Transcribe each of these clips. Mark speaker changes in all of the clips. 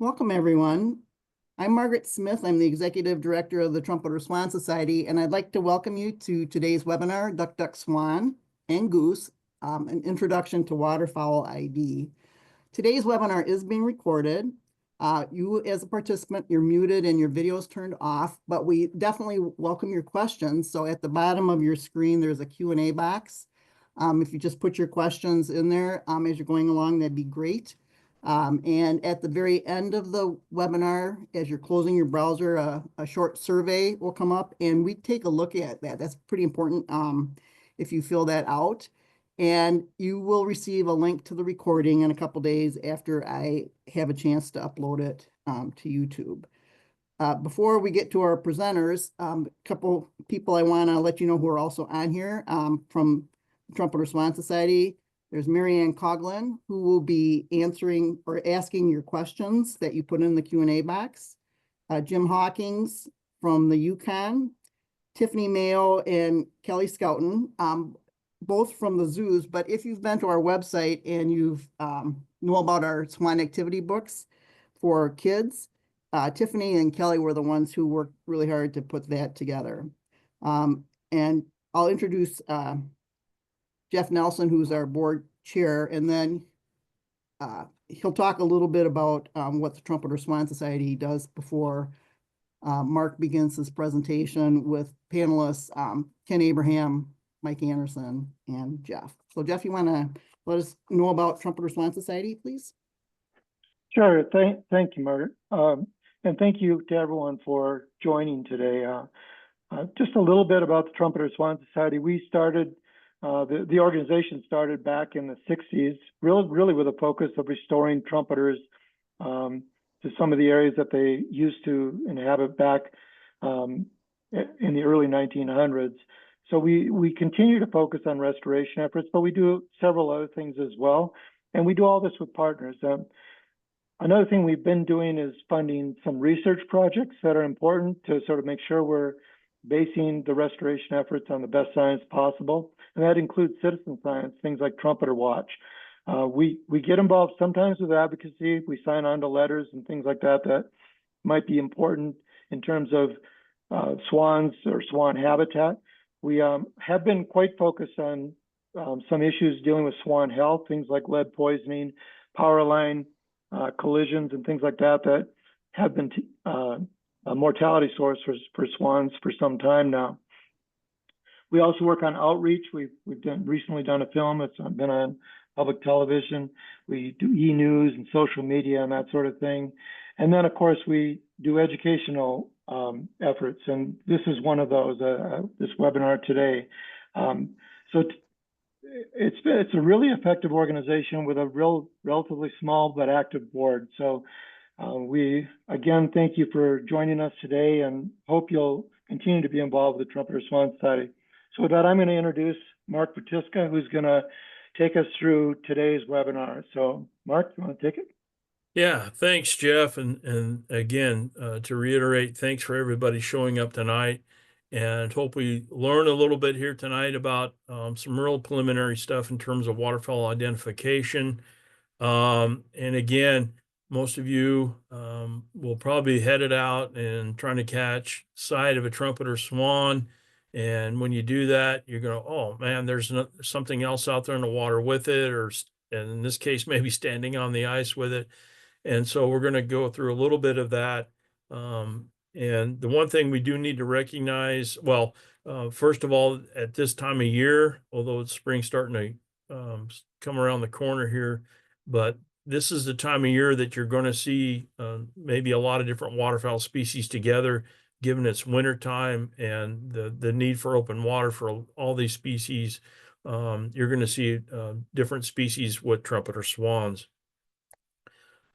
Speaker 1: Welcome, everyone. I'm Margaret Smith. I'm the Executive Director of the Trumpeter Swan Society, and I'd like to welcome you to today's webinar, Duck, Swan, and Goose, an introduction to waterfowl ID. Today's webinar is being recorded. You as a participant, you're muted and your video is turned off, but we definitely welcome your questions. So at the bottom of your screen, there's a Q&A box. If you just put your questions in there as you're going along, that'd be great. And at the very end of the webinar, as you're closing your browser, a short survey will come up and we take a look at that. That's pretty important if you fill that out. And you will receive a link to the recording in a couple days after I have a chance to upload it to YouTube. Before we get to our presenters, a couple people I want to let you know who are also on here from Trumpeter Swan Society. There's Marianne Coughlin, who will be answering or asking your questions that you put in the Q&A box. Jim Hawkins from the Yukon, Tiffany Mayo and Kelly Scouten, both from the zoos. But if you've been to our website and you've know about our swan activity books for kids, Tiffany and Kelly were the ones who worked really hard to put that together. And I'll introduce Jeff Nelson, who's our board chair, and then he'll talk a little bit about what the Trumpeter Swan Society does before Mark begins his presentation with panelists Ken Abraham, Mike Anderson, and Jeff. So Jeff, you want to let us know about Trumpeter Swan Society, please?
Speaker 2: Sure. Thank you, Margaret. And thank you to everyone for joining today. Just a little bit about the Trumpeter Swan Society. We started the organization started back in the 60s, really with a focus of restoring trumpeters to some of the areas that they used to inhabit back in the early 1900s. So we continue to focus on restoration efforts, but we do several other things as well. And we do all this with partners. Another thing we've been doing is funding some research projects that are important to sort of make sure we're basing the restoration efforts on the best science possible. And that includes citizen science, things like Trumpeter Watch. We get involved sometimes with advocacy. We sign on to letters and things like that that might be important in terms of swans or swan habitat. We have been quite focused on some issues dealing with swan health, things like lead poisoning, power line collisions, and things like that that have been a mortality source for swans for some time now. We also work on outreach. We've recently done a film. It's been on public television. We do e-news and social media and that sort of thing. And then, of course, we do educational efforts. And this is one of those, this webinar today. So it's a really effective organization with a relatively small but active board. So we, again, thank you for joining us today and hope you'll continue to be involved with the Trumpeter Swan Society. So with that, I'm going to introduce Mark Vrtiska, who's going to take us through today's webinar. So Mark, you want to take it?
Speaker 3: Yeah, thanks, Jeff. And again, to reiterate, thanks for everybody showing up tonight, and hope we learn a little bit here tonight about some real preliminary stuff in terms of waterfowl identification. And again, most of you will probably be headed out and trying to catch sight of a trumpeter swan. And when you do that, you're going to, oh man, there's something else out there in the water with it, or and in this case, maybe standing on the ice with it. And so we're going to go through a little bit of that. And the one thing we do need to recognize, well, first of all, at this time of year, although it's spring starting to come around the corner here, but this is the time of year that you're going to see maybe a lot of different waterfowl species together, given it's winter time and the need for open water for all these species. You're going to see different species with trumpeter swans.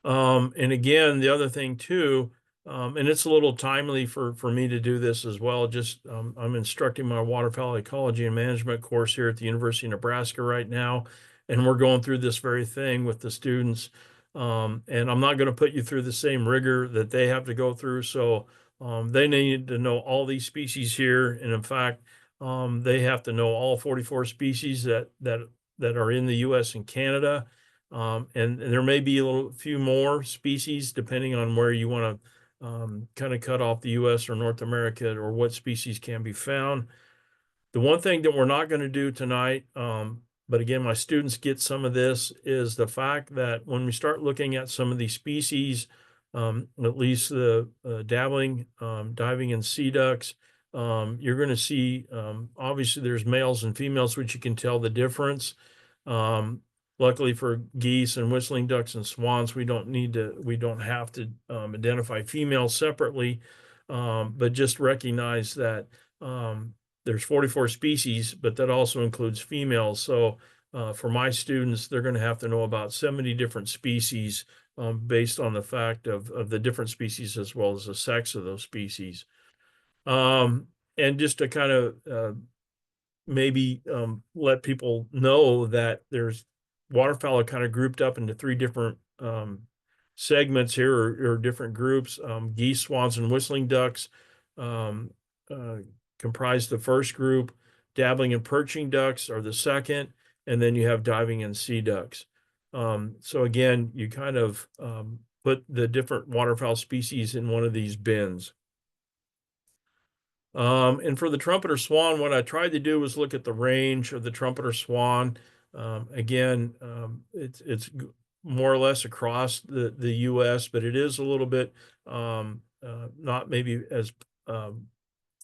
Speaker 3: And again, the other thing too, and it's a little timely for me to do this as well. Just I'm instructing my waterfowl ecology and management course here at the University of Nebraska right now, and we're going through this very thing with the students. And I'm not going to put you through the same rigor that they have to go through. So they need to know all these species here, and in fact, they have to know all 44 species that are in the U.S. and Canada. And there may be a few more species depending on where you want to kind of cut off the U.S. or North America or what species can be found. The one thing that we're not going to do tonight, but again, my students get some of this, is the fact that when we start looking at some of these species, at least the dabbling, diving and sea ducks, you're going to see, obviously there's males and females, which you can tell the difference. Luckily for geese and whistling ducks and swans, we don't have to identify females separately, but just recognize that there's 44 species, but that also includes females. So for my students, they're going to have to know about 70 different species based on the fact of the different species as well as the sex of those species. And just to kind of maybe let people know that there's waterfowl are kind of grouped up into three different segments here, or different groups. Geese, swans, and whistling ducks comprise the first group. Dabbling and perching ducks are the second, and then you have diving and sea ducks. So again, you kind of put the different waterfowl species in one of these bins. And for the trumpeter swan, what I tried to do was look at the range of the trumpeter swan. Again, it's more or less across the U.S., but it is a little bit not maybe as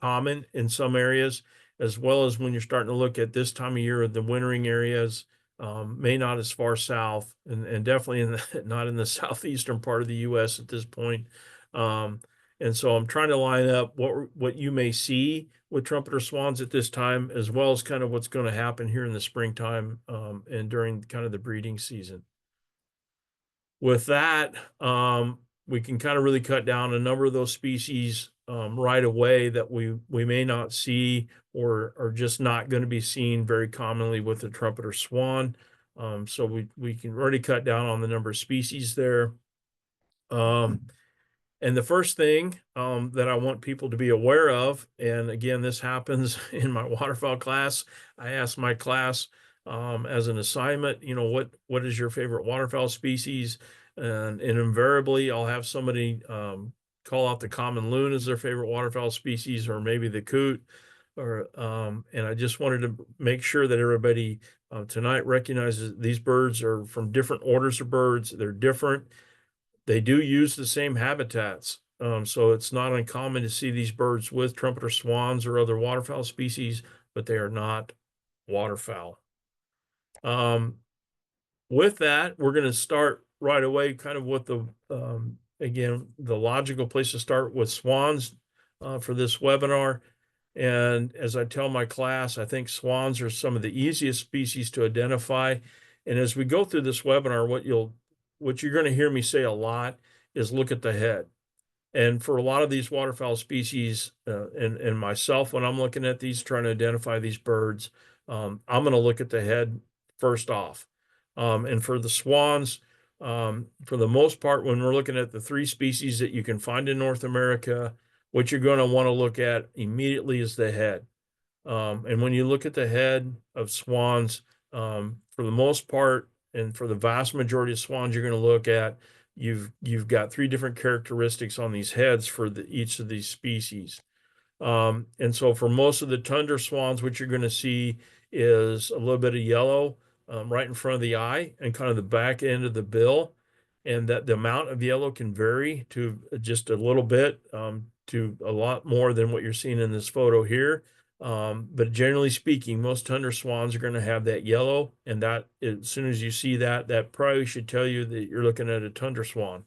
Speaker 3: common in some areas, as well as when you're starting to look at this time of year, the wintering areas, may not as far south, and definitely not in the southeastern part of the U.S. at this point. And so I'm trying to line up what you may see with trumpeter swans at this time, as well as kind of what's going to happen here in the springtime and during kind of the breeding season. With that, we can kind of really cut down a number of those species right away that we may not see or are just not going to be seen very commonly with the trumpeter swan. So we can already cut down on the number of species there. And the first thing that I want people to be aware of, and again, this happens in my waterfowl class. I ask my class as an assignment, what is your favorite waterfowl species? And invariably, I'll have somebody call out the common loon as their favorite waterfowl species, or maybe the coot. And I just wanted to make sure that everybody tonight recognizes these birds are from different orders of birds. They're different. They do use the same habitats. So it's not uncommon to see these birds with trumpeter swans or other waterfowl species, but they are not waterfowl. With that, we're going to start right away kind of with again, the logical place to start with swans for this webinar. And as I tell my class, I think swans are some of the easiest species to identify. And as we go through this webinar, what you're going to hear me say a lot is look at the head. And for a lot of these waterfowl species, and myself, when I'm looking at these, trying to identify these birds, I'm going to look at the head first off. And for the swans, for the most part, when we're looking at the three species that you can find in North America, what you're going to want to look at immediately is the head. And when you look at the head of swans, for the most part, and for the vast majority of swans you're going to look at, you've got three different characteristics on these heads for each of these species. And so for most of the tundra swans, what you're going to see is a little bit of yellow right in front of the eye and kind of the back end of the bill. And that the amount of yellow can vary to just a little bit to a lot more than what you're seeing in this photo here. But generally speaking, most tundra swans are going to have that yellow, and that as soon as you see that, that probably should tell you that you're looking at a tundra swan.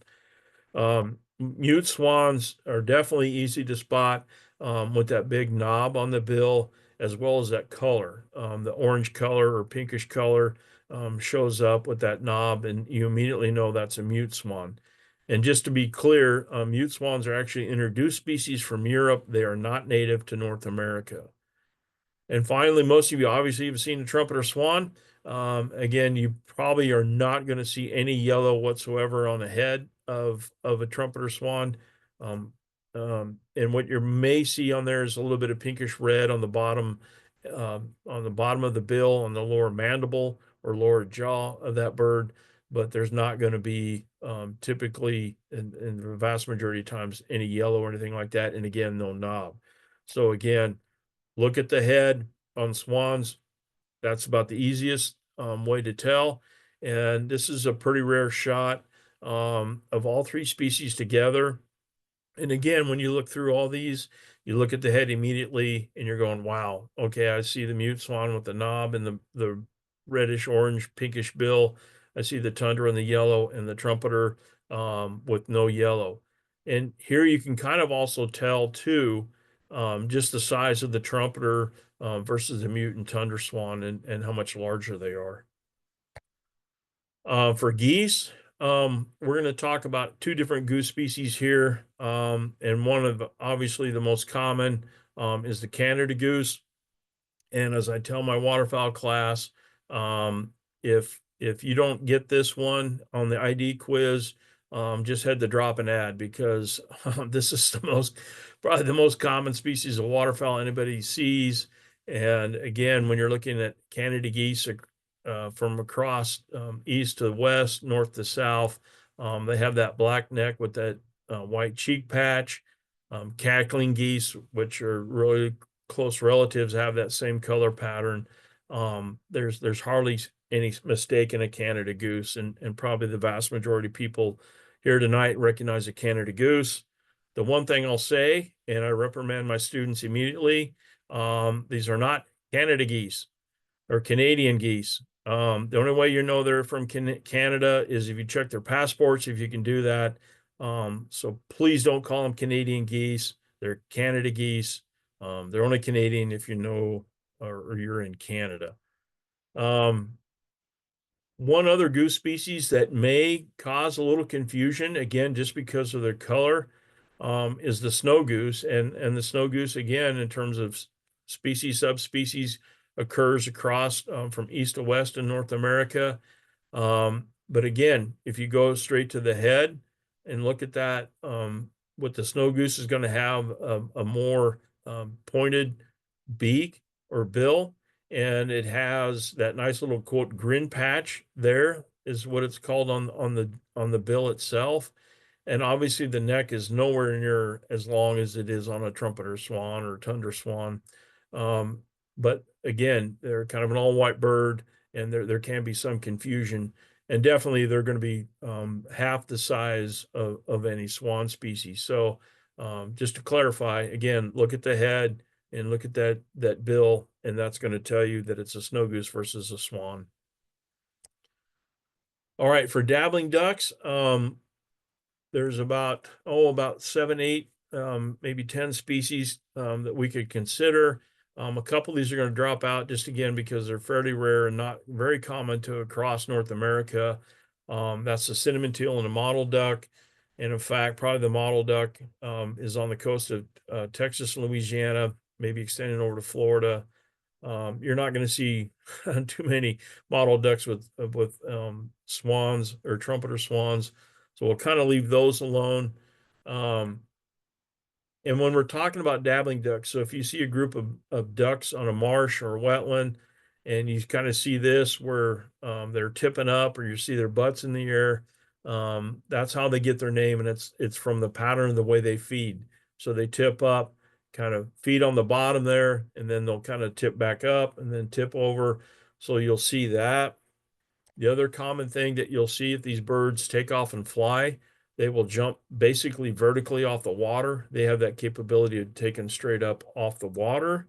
Speaker 3: Mute swans are definitely easy to spot with that big knob on the bill, as well as that color. The orange color or pinkish color shows up with that knob, and you immediately know that's a mute swan. And just to be clear, mute swans are actually introduced species from Europe. They are not native to North America. And finally, most of you obviously have seen a trumpeter swan. Again, you probably are not going to see any yellow whatsoever on the head of a trumpeter swan. And what you may see on there is a little bit of pinkish red on the bottom of the bill, on the lower mandible or lower jaw of that bird. but there's not going to be typically in the vast majority of times any yellow or anything like that. And again, no knob. So again, look at the head on swans. That's about the easiest way to tell. And this is a pretty rare shot of all three species together. And again, when you look through all these, you look at the head immediately and you're going, wow, okay, I see the mute swan with the knob and the reddish, orange, pinkish bill. I see the tundra and the yellow and the trumpeter with no yellow. And here you can kind of also tell too, just the size of the trumpeter versus the mute and tundra swan and how much larger they are. For geese, we're going to talk about two different goose species here. And one of obviously the most common is the Canada goose. And as I tell my waterfowl class, if you don't get this one on the ID quiz, just head to drop an ad because this is probably the most common species of waterfowl anybody sees. And again, when you're looking at Canada geese from across east to west, north to south, they have that black neck with that white cheek patch. Cackling geese, which are really close relatives, have that same color pattern. There's hardly any mistake in a Canada goose, and probably the vast majority of people here tonight recognize a Canada goose. The one thing I'll say, and I reprimand my students immediately, these are not Canada geese or Canadian geese. The only way you know they're from Canada is if you check their passports, if you can do that. So please don't call them Canadian geese. They're Canada geese. They're only Canadian if you know or you're in Canada. One other goose species that may cause a little confusion, again, just because of their color, is the snow goose. And the snow goose, again, in terms of species, subspecies, occurs across from east to west in North America. But again, if you go straight to the head and look at that, what the snow goose is going to have a more pointed beak or bill, and it has that nice little quote grin patch there is what it's called on the bill itself. And obviously the neck is nowhere near as long as it is on a trumpeter swan or tundra swan. But again, they're kind of an all white bird, and there can be some confusion. And definitely they're going to be half the size of any swan species. So just to clarify, again, look at the head and look at that bill, and that's going to tell you that it's a snow goose versus a swan. All right, for dabbling ducks, there's about 7, 8, maybe 10 species that we could consider. A couple of these are going to drop out just again because they're fairly rare and not very common to across North America. That's the cinnamon teal and the mottled duck. And in fact, probably the mottled duck is on the coast of Texas and Louisiana, maybe extending over to Florida. You're not going to see too many mottled ducks with swans or trumpeter swans. So we'll kind of leave those alone. And when we're talking about dabbling ducks, so if you see a group of ducks on a marsh or a wetland, and you kind of see this where they're tipping up or you see their butts in the air, that's how they get their name. And it's from the pattern of the way they feed. So they tip up, kind of feed on the bottom there, and then they'll kind of tip back up and then tip over. So you'll see that. The other common thing that you'll see if these birds take off and fly, they will jump basically vertically off the water. They have that capability of taking straight up off the water.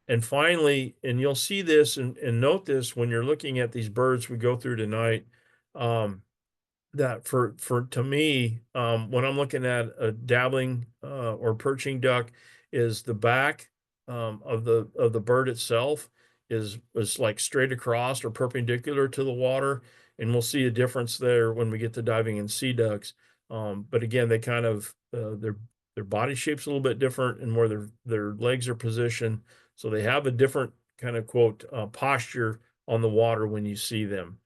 Speaker 3: And finally, and you'll see this and note this when you're looking at these birds we go through tonight, that to me, when I'm looking at a dabbling or perching duck, is the back of the bird itself is like straight across or perpendicular to the water, and we'll see a difference there when we get to diving in sea ducks. But again, they kind of their body shape's a little bit different and where their legs are positioned, so they have a different kind of quote posture on the water when you see them.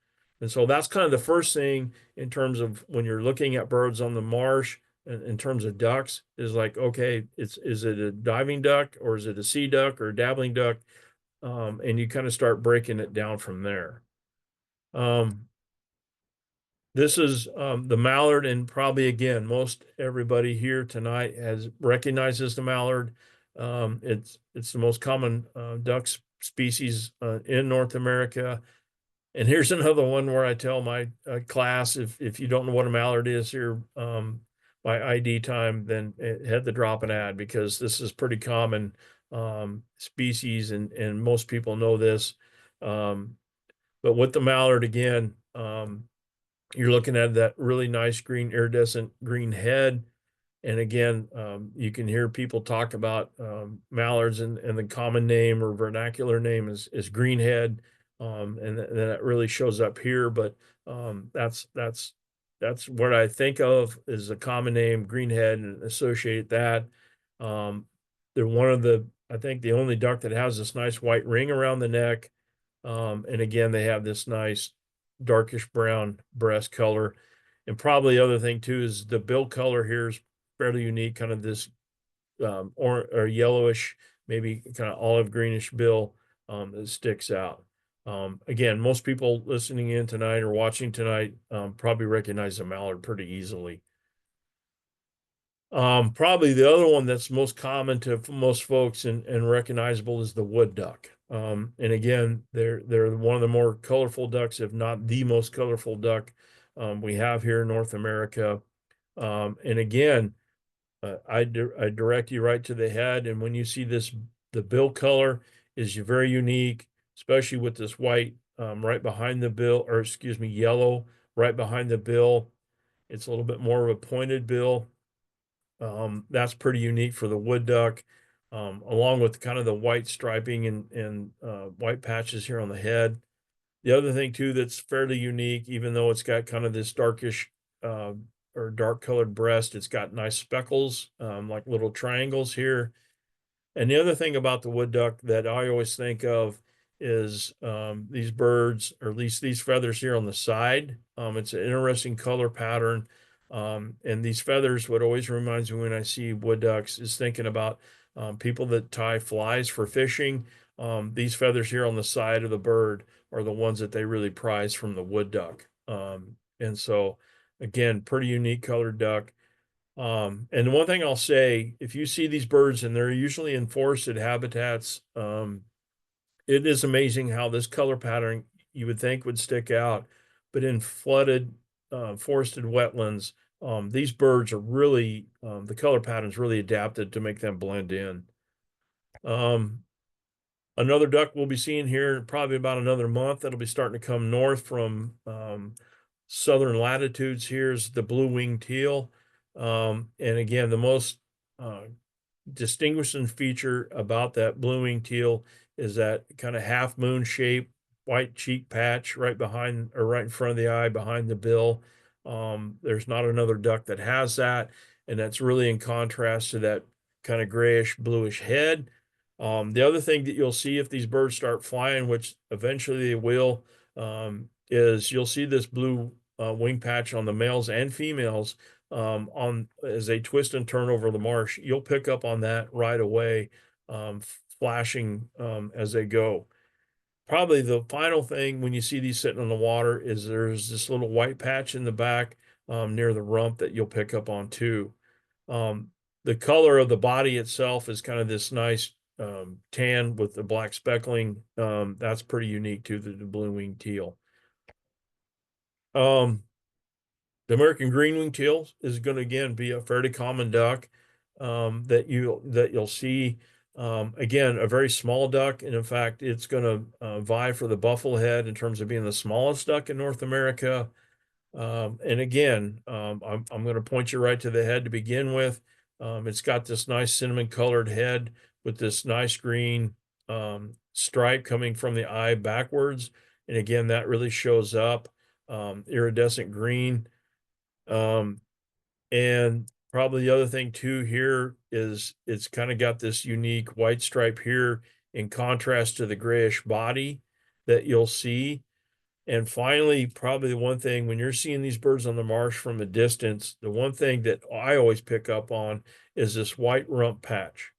Speaker 3: And so that's kind of the first thing in terms of when you're looking at birds on the marsh in terms of ducks is like, okay, is it a diving duck or is it a sea duck or a dabbling duck? And you kind of start breaking it down from there. This is the mallard, and probably again, most everybody here tonight recognizes the mallard. It's the most common duck species in North America. And here's another one where I tell my class, if you don't know what a mallard is here by ID time, then head to drop an ad, because this is pretty common species, and most people know this. But with the mallard, again, you're looking at that really nice green iridescent green head. And again, you can hear people talk about mallards, and the common name or vernacular name is greenhead. And that really shows up here, but that's what I think of as a common name, greenhead, and associate that. They're one of I think the only duck that has this nice white ring around the neck. And again, they have this nice darkish brown breast color. And probably the other thing too is the bill color here is fairly unique, kind of this or yellowish, maybe kind of olive greenish bill that sticks out. Again, most people listening in tonight or watching tonight probably recognize the mallard pretty easily. Probably the other one that's most common to most folks and recognizable is the wood duck. And again, they're one of the more colorful ducks, if not the most colorful duck we have here in North America. And again, I direct you right to the head, and when you see this, the bill color is very unique, especially with this white right behind the bill, or excuse me, yellow right behind the bill. It's a little bit more of a pointed bill. That's pretty unique for the wood duck, along with kind of the white striping and white patches here on the head. The other thing too that's fairly unique, even though it's got kind of this darkish or dark colored breast, it's got nice speckles, like little triangles here. And the other thing about the wood duck that I always think of is these birds, or at least these feathers here on the side. It's an interesting color pattern. And these feathers, what always reminds me when I see wood ducks is thinking about people that tie flies for fishing. These feathers here on the side of the bird are the ones that they really prize from the wood duck. And so, again, pretty unique colored duck. And the one thing I'll say, if you see these birds, and they're usually in forested habitats, it is amazing how this color pattern you would think would stick out, but in flooded, forested wetlands, these birds are really, the color pattern's really adapted to make them blend in. Another duck we'll be seeing here probably about another month that'll be starting to come north from southern latitudes. Here's the blue-winged teal. And again, the most distinguishing feature about that blue-winged teal is that kind of half moon shape, white cheek patch right behind, or right in front of the eye, behind the bill. There's not another duck that has that, and that's really in contrast to that kind of grayish bluish head. The other thing that you'll see if these birds start flying, which eventually they will, is you'll see this blue wing patch on the males and females as they twist and turn over the marsh. You'll pick up on that right away, flashing as they go. Probably the final thing when you see these sitting on the water is there's this little white patch in the back near the rump that you'll pick up on too. The color of the body itself is kind of this nice tan with the black speckling. That's pretty unique to the blue-winged teal. The American green-winged teal is going to again be a fairly common duck that you'll see. Again, a very small duck, and in fact, it's going to vie for the buffalo head in terms of being the smallest duck in North America. And again, I'm going to point you right to the head to begin with. It's got this nice cinnamon colored head with this nice green stripe coming from the eye backwards. And again, that really shows up, iridescent green. And probably the other thing too here is it's kind of got this unique white stripe here in contrast to the grayish body that you'll see. And finally, probably the one thing when you're seeing these birds on the marsh from a distance, the one thing that I always pick up on is this white rump patch.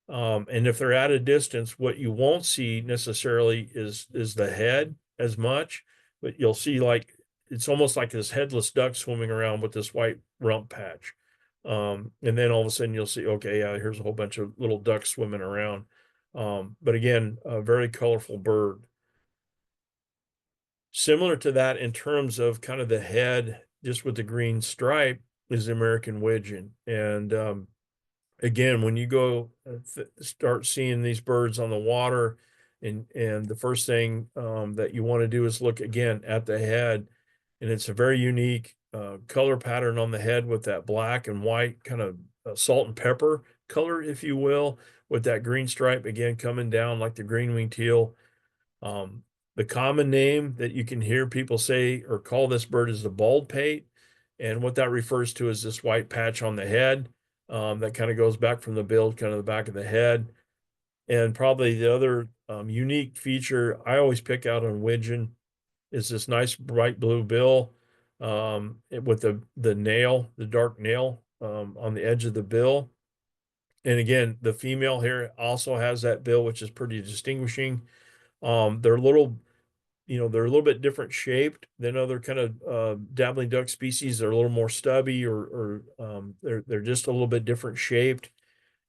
Speaker 3: And if they're at a distance, what you won't see necessarily is the head as much, but you'll see like it's almost like this headless duck swimming around with this white rump patch. And then all of a sudden you'll see, okay, yeah, here's a whole bunch of little ducks swimming around. But again, a very colorful bird. Similar to that in terms of kind of the head, just with the green stripe, is the American widgeon. And again, when you go start seeing these birds on the water, and the first thing that you want to do is look again at the head, and it's a very unique color pattern on the head with that black and white kind of salt and pepper color, if you will, with that green stripe again coming down like the green-winged teal. The common name that you can hear people say or call this bird is the bald pate, and what that refers to is this white patch on the head that kind of goes back from the bill, kind of the back of the head. And probably the other unique feature I always pick out on widgeon is this nice bright blue bill with the nail, the dark nail on the edge of the bill. And again, the female here also has that bill, which is pretty distinguishing. They're a little, they're a little bit different shaped than other kind of dabbling duck species. They're a little more stubby, or they're just a little bit different shaped.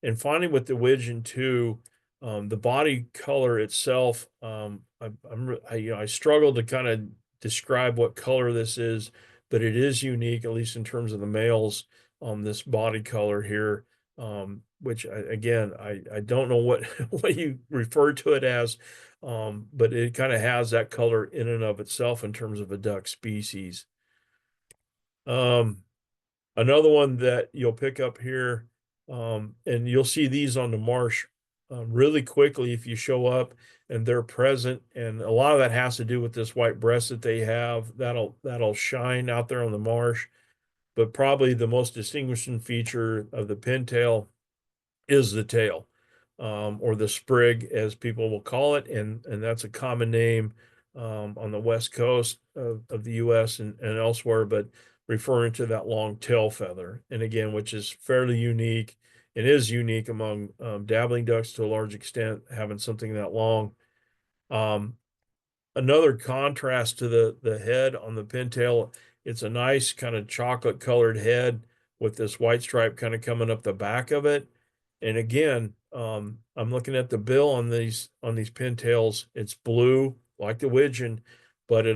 Speaker 3: And finally, with the widgeon too, the body color itself, I struggle to kind of describe what color this is, but it is unique, at least in terms of the males. This body color here, which again, I don't know what what you refer to it as, but it kind of has that color in and of itself in terms of a duck species. Another one that you'll pick up here, and you'll see these on the marsh really quickly if you show up and they're present. And a lot of that has to do with this white breast that they have. That'll shine out there on the marsh. But probably the most distinguishing feature of the pintail is the tail, or the sprig, as people will call it. And that's a common name on the West Coast of the US and elsewhere, but referring to that long tail feather. And again, which is fairly unique. It is unique among dabbling ducks to a large extent, having something that long. Another contrast to the head on the pintail, it's a nice kind of chocolate colored head with this white stripe kind of coming up the back of it. And again, I'm looking at the bill on these pintails. It's blue like the widgeon, but it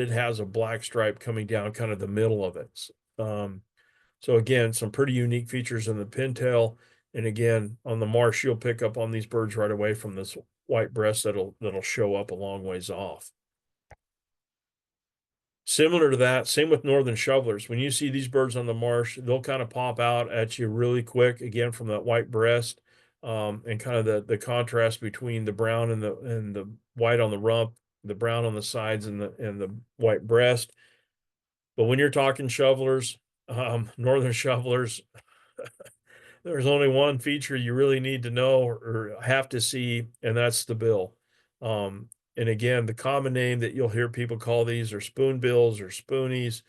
Speaker 3: has a black stripe coming down kind of the middle of it. So again, some pretty unique features in the pintail. And again, on the marsh, you'll pick up on these birds right away from this white breast that'll show up a long ways off. Similar to that, same with northern shovelers. When you see these birds on the marsh, they'll kind of pop out at you really quick, again, from that white breast, and kind of the contrast between the brown and the white on the rump, the brown on the sides, and the white breast. But when you're talking shovelers, northern shovelers, there's only one feature you really need to know or have to see, and that's the bill. And again, the common name that you'll hear people call these are spoonbills or spoonies.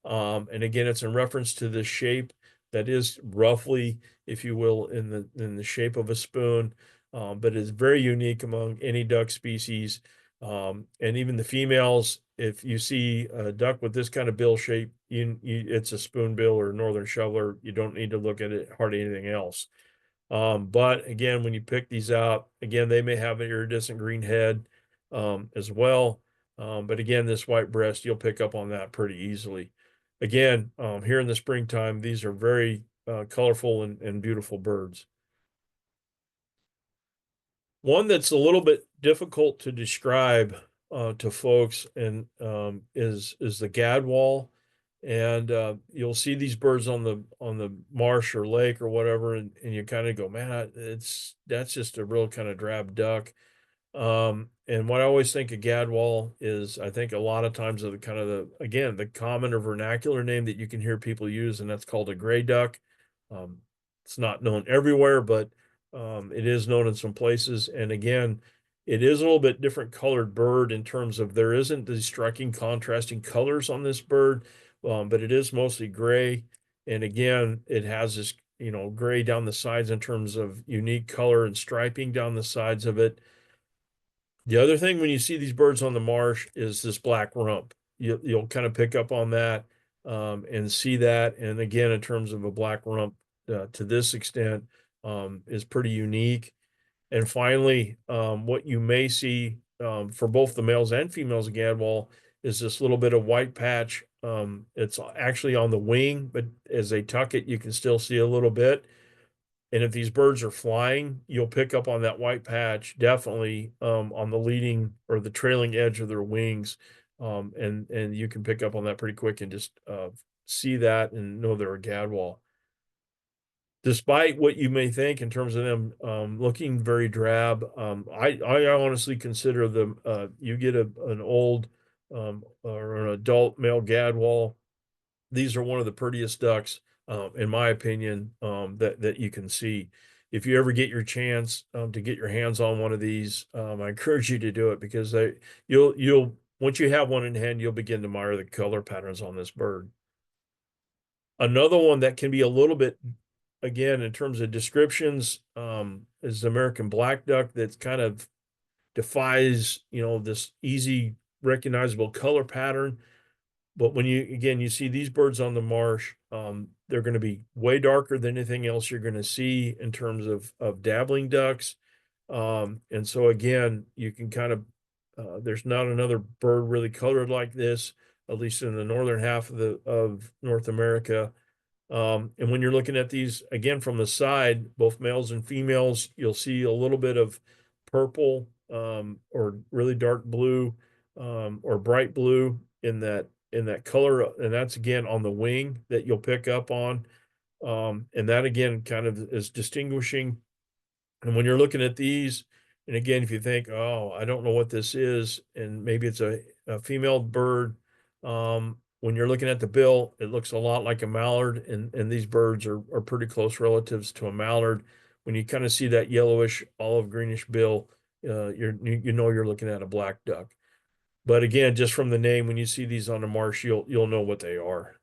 Speaker 3: And again, it's in reference to the shape that is roughly, if you will, in the shape of a spoon, but it's very unique among any duck species. And even the females, if you see a duck with this kind of bill shape, it's a spoonbill or northern shoveler. You don't need to look at it hardly anything else. But again, when you pick these out, again, they may have an iridescent green head as well. But again, this white breast, you'll pick up on that pretty easily. Again, here in the springtime, these are very colorful and beautiful birds. One that's a little bit difficult to describe to folks and is the gadwall. And you'll see these birds on the marsh or lake or whatever, and you kind of go, man, that's just a real kind of drab duck. And what I always think of gadwall is, I think a lot of times of the common or vernacular name that you can hear people use, and that's called a gray duck. It's not known everywhere, but it is known in some places. And again, it is a little bit different colored bird in terms of there isn't these striking contrasting colors on this bird, but it is mostly gray. And again, it has this, gray down the sides in terms of unique color and striping down the sides of it. The other thing when you see these birds on the marsh is this black rump. you'll kind of pick up on that and see that. And again, in terms of a black rump to this extent is pretty unique. And finally, what you may see for both the males and females of gadwall is this little bit of white patch. It's actually on the wing, but as they tuck it, you can still see a little bit. And if these birds are flying, you'll pick up on that white patch definitely on the leading or the trailing edge of their wings. And you can pick up on that pretty quick and just see that and know they're a gadwall. Despite what you may think in terms of them looking very drab, I honestly consider them, you get an old or an adult male gadwall, these are one of the prettiest ducks, in my opinion, that you can see. If you ever get your chance to get your hands on one of these, I encourage you to do it because you'll once you have one in hand, you'll begin to admire the color patterns on this bird. Another one that can be a little bit, again, in terms of descriptions, is the American black duck that kind of defies, this easy recognizable color pattern. But when you see these birds on the marsh, they're going to be way darker than anything else you're going to see in terms of dabbling ducks. And so again, you can kind of, there's not another bird really colored like this, at least in the northern half of North America. And when you're looking at these again from the side, both males and females, you'll see a little bit of purple or really dark blue or bright blue in that color, and that's again on the wing that you'll pick up on. And that again kind of is distinguishing. And when you're looking at these, and again, if you think, oh, I don't know what this is, and maybe it's a female bird, when you're looking at the bill, it looks a lot like a mallard, and these birds are pretty close relatives to a mallard. When you kind of see that yellowish, olive greenish bill, you know you're looking at a black duck. But again, just from the name, when you see these on the marsh, you'll know what they are.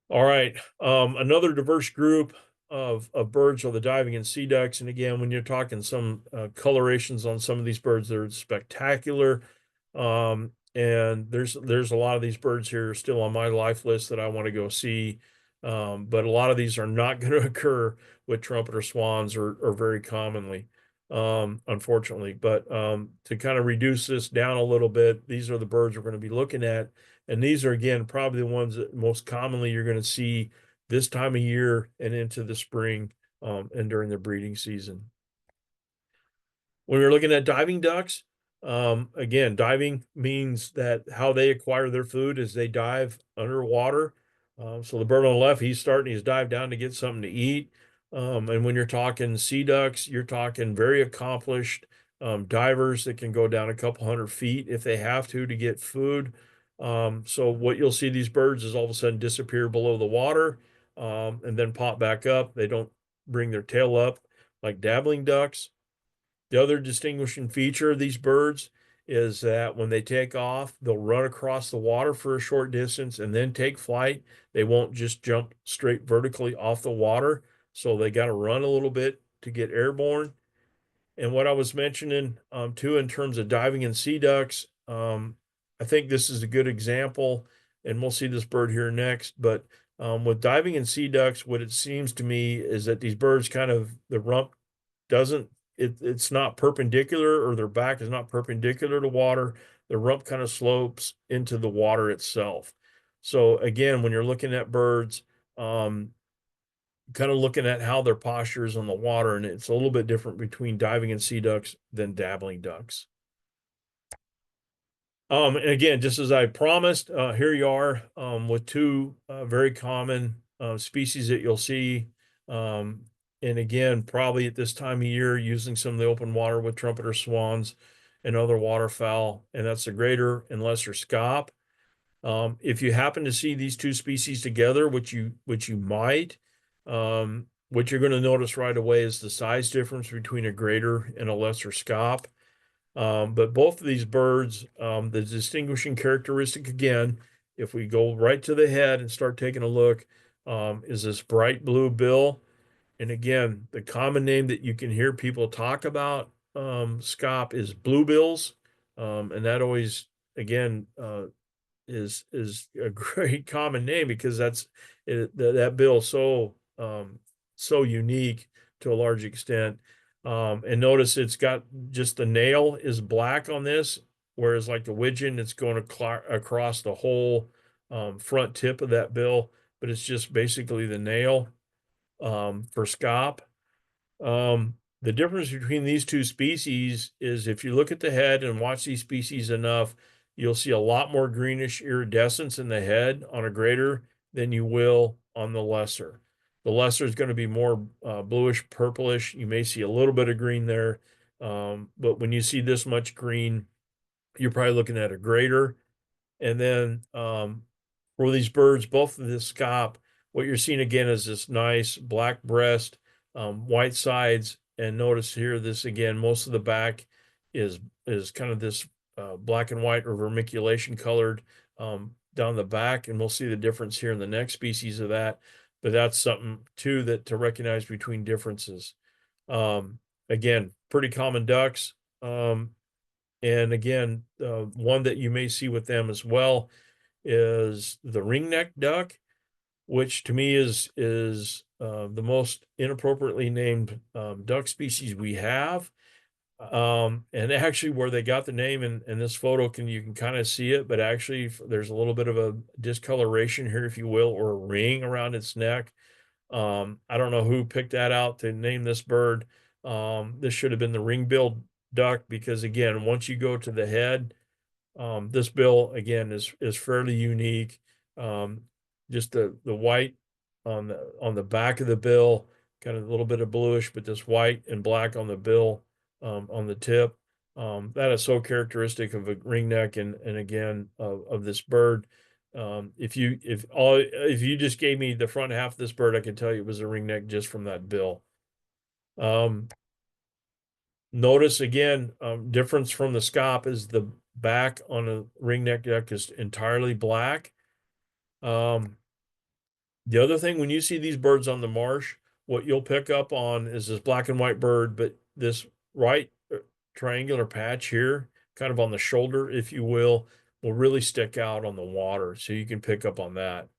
Speaker 3: All right, another diverse group of birds are the diving and sea ducks. And again, when you're talking some colorations on some of these birds, they're spectacular. And there's a lot of these birds here still on my life list that I want to go see. But a lot of these are not going to occur with trumpeter swans or very commonly, unfortunately. But to kind of reduce this down a little bit, these are the birds we're going to be looking at. And these are, again, probably the ones that most commonly you're going to see this time of year and into the spring and during the breeding season. When we're looking at diving ducks, again, diving means that how they acquire their food is they dive underwater. So the bird on the left, he's starting his dive down to get something to eat. And when you're talking sea ducks, you're talking very accomplished divers that can go down a couple hundred feet if they have to get food. So what you'll see these birds is all of a sudden disappear below the water and then pop back up. They don't bring their tail up like dabbling ducks. The other distinguishing feature of these birds is that when they take off, they'll run across the water for a short distance and then take flight. They won't just jump straight vertically off the water. So they got to run a little bit to get airborne. And what I was mentioning too, in terms of diving and sea ducks, I think this is a good example, and we'll see this bird here next. But with diving and sea ducks, what it seems to me is that these birds kind of, the rump doesn't, it's not perpendicular, or their back is not perpendicular to water. The rump kind of slopes into the water itself. So again, when you're looking at birds, kind of looking at how their posture is on the water, and it's a little bit different between diving and sea ducks than dabbling ducks. And again, just as I promised, here you are with two very common species that you'll see. And again, probably at this time of year, using some of the open water with trumpeter swans and other waterfowl, and that's the greater and lesser scaup. If you happen to see these two species together, which you might, what you're going to notice right away is the size difference between a greater and a lesser scaup. But both of these birds, the distinguishing characteristic, again, if we go right to the head and start taking a look, is this bright blue bill. And again, the common name that you can hear people talk about scaup is bluebills. And that always again, is a great common name because that bill is so unique to a large extent. And notice it's got just the nail is black on this, whereas like the widgeon, it's going across the whole front tip of that bill, but it's just basically the nail for scop. The difference between these two species is if you look at the head and watch these species enough, you'll see a lot more greenish iridescence in the head on a greater than you will on the lesser. The lesser is going to be more bluish purplish. You may see a little bit of green there, but when you see this much green, you're probably looking at a greater. And then for these birds, both of the scop, what you're seeing again is this nice black breast, white sides, and notice here this again, most of the back is kind of this black and white or vermiculation colored down the back, and we'll see the difference here in the next species of that. But that's something too that to recognize between differences. Again, pretty common ducks. And again, one that you may see with them as well is the ringneck duck, which to me is the most inappropriately named duck species we have. And actually where they got the name in this photo, you can kind of see it, but actually there's a little bit of a discoloration here, if you will, or a ring around its neck. I don't know who picked that out to name this bird. This should have been the ring-billed duck because again, once you go to the head, this bill again is fairly unique. Just the white on the back of the bill, kind of a little bit of bluish, but this white and black on the bill, on the tip. That is so characteristic of a ringneck and again of this bird. If you just gave me the front half of this bird, I could tell you it was a ringneck just from that bill. Notice again, difference from the scop is the back on a ringneck duck is entirely black. The other thing, when you see these birds on the marsh, what you'll pick up on is this black and white bird, but this right triangular patch here, kind of on the shoulder, if you will really stick out on the water. So you can pick up on that.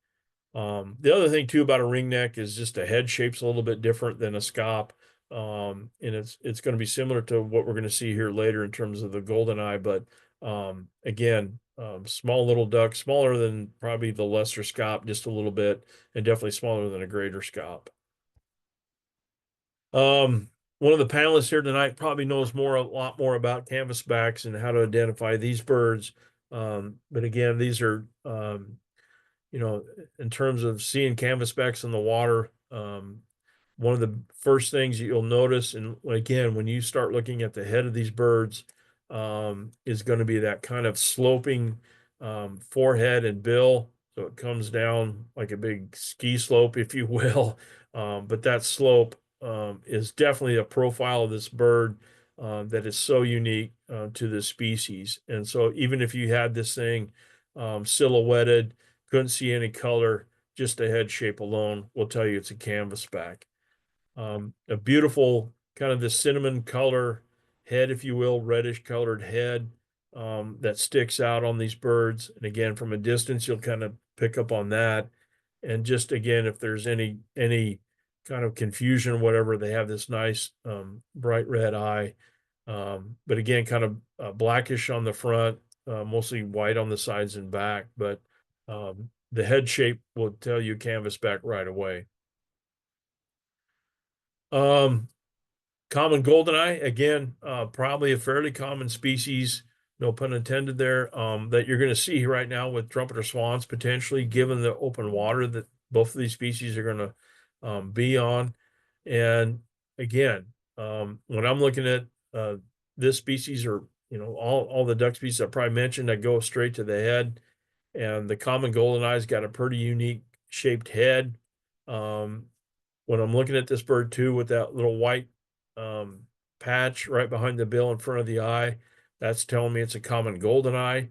Speaker 3: The other thing too about a ringneck is just the head shape's a little bit different than a scop. And it's going to be similar to what we're going to see here later in terms of the goldeneye, but again, small little duck, smaller than probably the lesser scop just a little bit, and definitely smaller than a greater scop. One of the panelists here tonight probably knows a lot more about canvasbacks and how to identify these birds. But again, these are, in terms of seeing canvasbacks in the water, one of the first things you'll notice, and again, when you start looking at the head of these birds, is going to be that kind of sloping forehead and bill. So it comes down like a big ski slope, if you will. But that slope is definitely a profile of this bird that is so unique to this species. And so even if you had this thing silhouetted, couldn't see any color, just the head shape alone will tell you it's a canvasback. A beautiful kind of the cinnamon color head, if you will, reddish colored head that sticks out on these birds. And again, from a distance, you'll kind of pick up on that. And just again, if there's any kind of confusion or whatever, they have this nice bright red eye. But again, kind of blackish on the front, mostly white on the sides and back. But the head shape will tell you canvasback right away. Common goldeneye, again, probably a fairly common species, no pun intended there, that you're going to see right now with trumpeter swans, potentially, given the open water that both of these species are going to be on. And again, when I'm looking at this species, or all the duck species I probably mentioned that go straight to the head, and the common goldeneye's got a pretty unique shaped head. When I'm looking at this bird too, with that little white patch right behind the bill in front of the eye, that's telling me it's a common goldeneye.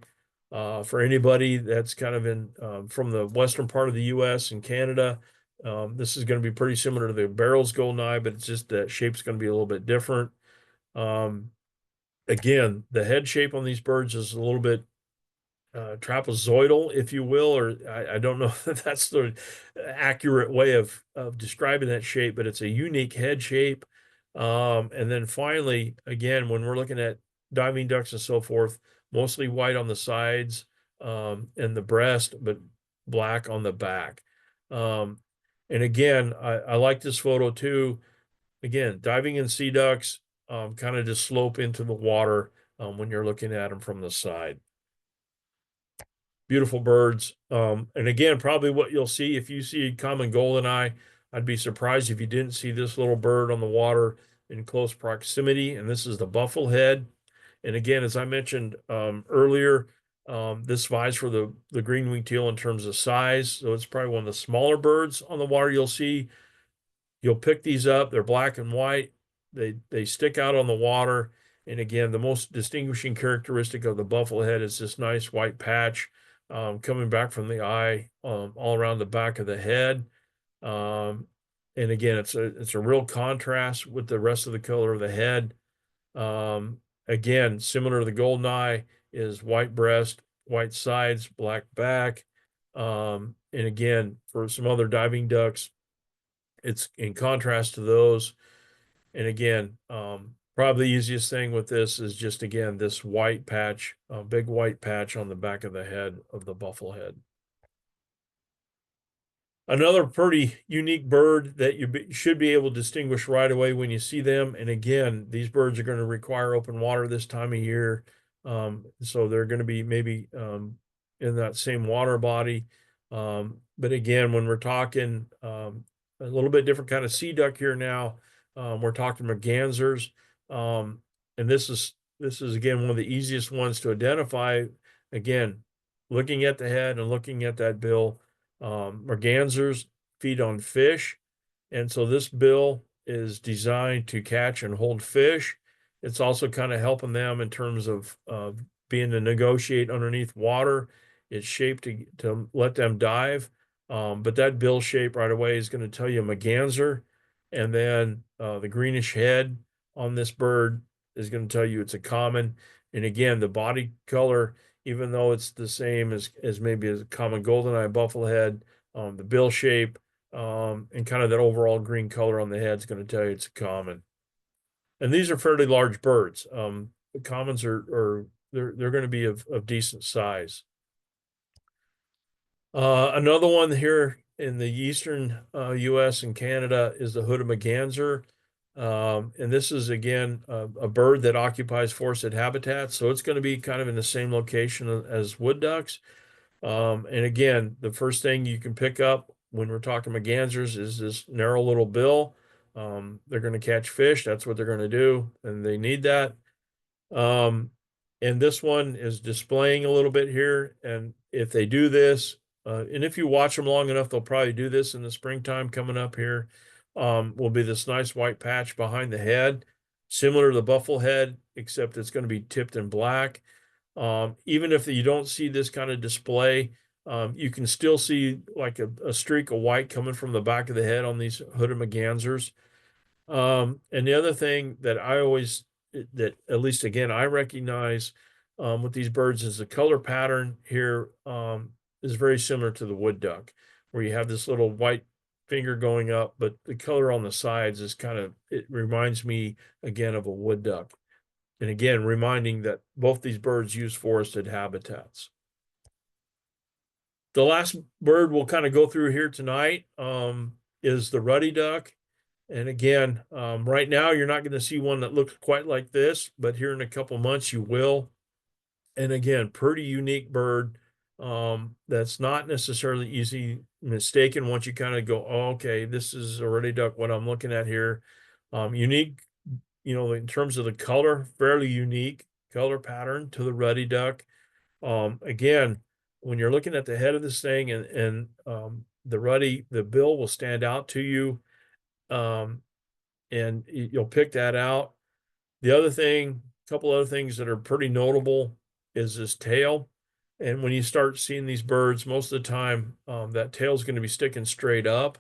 Speaker 3: For anybody that's kind of in from the western part of the U.S. and Canada, this is going to be pretty similar to the Barrel's goldeneye, but it's just that shape's going to be a little bit different. Again, the head shape on these birds is a little bit trapezoidal, if you will, or I don't know if that's the accurate way of describing that shape, but it's a unique head shape. And then finally, again, when we're looking at diving ducks and so forth, mostly white on the sides and the breast, but black on the back. And again, I like this photo too. Again, diving in sea ducks kind of just slope into the water when you're looking at them from the side. Beautiful birds. And again, probably what you'll see if you see common goldeneye, I'd be surprised if you didn't see this little bird on the water in close proximity. And this is the bufflehead. And again, as I mentioned earlier, this vies for the green-winged teal in terms of size. So it's probably one of the smaller birds on the water you'll see. You'll pick these up. They're black and white. They stick out on the water. And again, the most distinguishing characteristic of the bufflehead is this nice white patch coming back from the eye all around the back of the head. And again, it's a real contrast with the rest of the color of the head. Again, similar to the goldeneye, is white breast, white sides, black back. And again, for some other diving ducks, it's in contrast to those. And again, probably the easiest thing with this is just, again, this white patch, big white patch on the back of the head of the bufflehead. Another pretty unique bird that you should be able to distinguish right away when you see them. And again, these birds are going to require open water this time of year. So they're going to be maybe in that same water body. But again, when we're talking a little bit different kind of sea duck here now, we're talking mergansers. And this is again one of the easiest ones to identify. Again, looking at the head and looking at that bill. Mergansers feed on fish, and so this bill is designed to catch and hold fish. It's also kind of helping them in terms of being to negotiate underneath water. It's shaped to let them dive, but that bill shape right away is going to tell you a merganser, and then the greenish head on this bird is going to tell you it's a common. And again, the body color, even though it's the same as maybe as a common goldeneye bufflehead, the bill shape, and kind of that overall green color on the head is going to tell you it's a common. And these are fairly large birds. The commons they're going to be of decent size. Another one here in the eastern U.S. and Canada is the hooded merganser. And this is, again, a bird that occupies forested habitats. So it's going to be kind of in the same location as wood ducks. And again, the first thing you can pick up when we're talking mergansers is this narrow little bill. They're going to catch fish. That's what they're going to do. And they need that. And this one is displaying a little bit here. And if they do this, and if you watch them long enough, they'll probably do this in the springtime coming up here. Will be this nice white patch behind the head, similar to the bufflehead, except it's going to be tipped in black. Even if you don't see this kind of display, you can still see like a streak of white coming from the back of the head on these hooded mergansers. And the other thing that that at least again, I recognize with these birds is the color pattern here is very similar to the wood duck, where you have this little white finger going up, but the color on the sides is it reminds me again of a wood duck. And again, reminding that both these birds use forested habitats. The last bird we'll kind of go through here tonight is the ruddy duck. And again, right now you're not going to see one that looks quite like this, but here in a couple months you will. And again, pretty unique bird that's not necessarily easy mistaken once you kind of go, oh, okay, this is a ruddy duck, what I'm looking at here. Unique, in terms of the color, fairly unique color pattern to the ruddy duck. Again, when you're looking at the head of this thing and the bill will stand out to you. And you'll pick that out. The other thing, a couple other things that are pretty notable is this tail. And when you start seeing these birds, most of the time, that tail is going to be sticking straight up.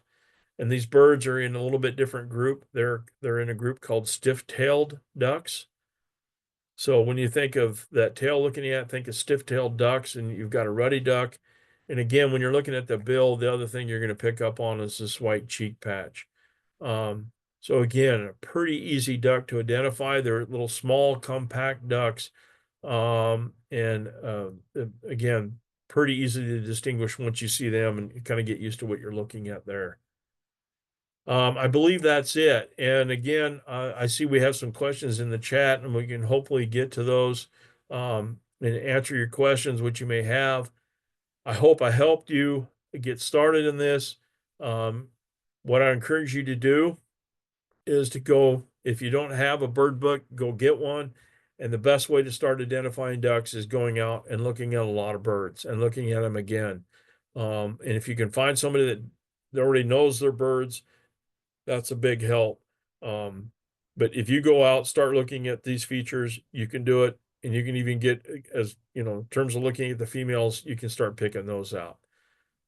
Speaker 3: And these birds are in a little bit different group. They're in a group called stiff-tailed ducks. So when you think of that tail looking at, think of stiff-tailed ducks, and you've got a ruddy duck. And again, when you're looking at the bill, the other thing you're going to pick up on is this white cheek patch. So again, a pretty easy duck to identify. They're little small, compact ducks. Again, pretty easy to distinguish once you see them and you kind of get used to what you're looking at there. I believe that's it. And again, I see we have some questions in the chat, and we can hopefully get to those and answer your questions, which you may have. I hope I helped you get started in this. What I encourage you to do is to go, if you don't have a bird book, go get one. And the best way to start identifying ducks is going out and looking at a lot of birds and looking at them again. And if you can find somebody that already knows their birds, that's a big help. But if you go out, start looking at these features, you can do it. And you can even get, as you know, in terms of looking at the females, you can start picking those out.